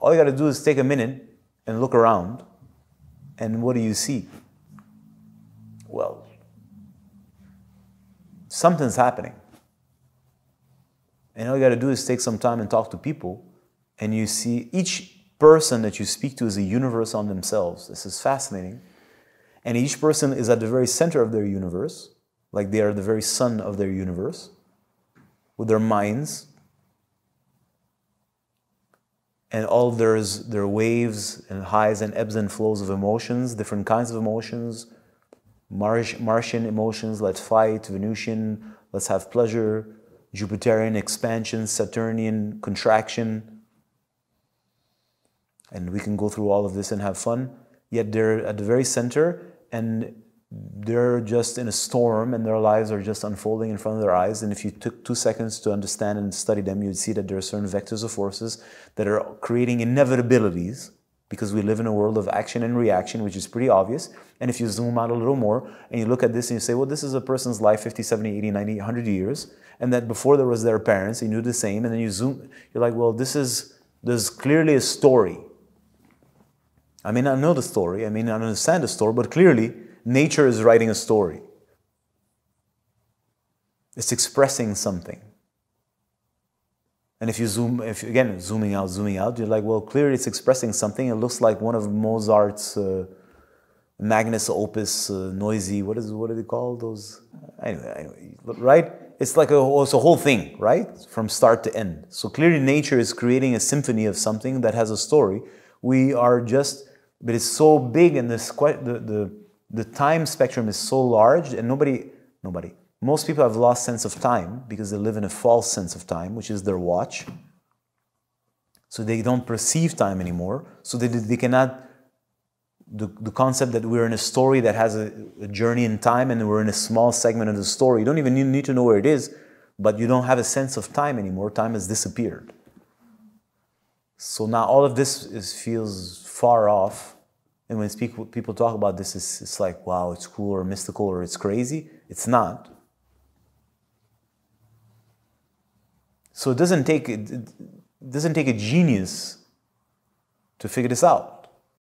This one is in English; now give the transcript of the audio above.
All you got to do is take a minute and look around, and what do you see? Well, something's happening. And all you got to do is take some time and talk to people, and you see each person that you speak to is a universe on themselves. This is fascinating. And each person is at the very center of their universe, like they are the very sun of their universe, with their minds, and all their waves and highs and ebbs and flows of emotions, different kinds of emotions, Martian emotions, let's fight, Venusian, let's have pleasure, Jupiterian expansion, Saturnian contraction. And we can go through all of this and have fun, yet they're at the very center, and they're just in a storm, and their lives are just unfolding in front of their eyes. And if you took 2 seconds to understand and study them, you'd see that there are certain vectors of forces that are creating inevitabilities, because we live in a world of action and reaction, which is pretty obvious. And if you zoom out a little more and you look at this and you say, well, this is a person's life 50, 70, 80, 90, 100 years, and that before there was their parents, they knew the same, and then you zoom, you're like, well, there's clearly a story. I may not know the story, I may not understand the story, but clearly nature is writing a story. It's expressing something. And if you again, zooming out, you're like, well, clearly it's expressing something. It looks like one of Mozart's magnus opus, noisy, what do they call those? Anyway, right? It's like it's a whole thing, right? From start to end. So clearly nature is creating a symphony of something that has a story. We are just, but it's so big, and the time spectrum is so large, and most people have lost sense of time because they live in a false sense of time, which is their watch. So they don't perceive time anymore. So they cannot, the concept that we're in a story that has a journey in time, and we're in a small segment of the story. You don't even need to know where it is, but you don't have a sense of time anymore. Time has disappeared. So now all of this feels far off. And when people talk about this, it's like, wow, it's cool or mystical or it's crazy. It's not. So it doesn't take a genius to figure this out.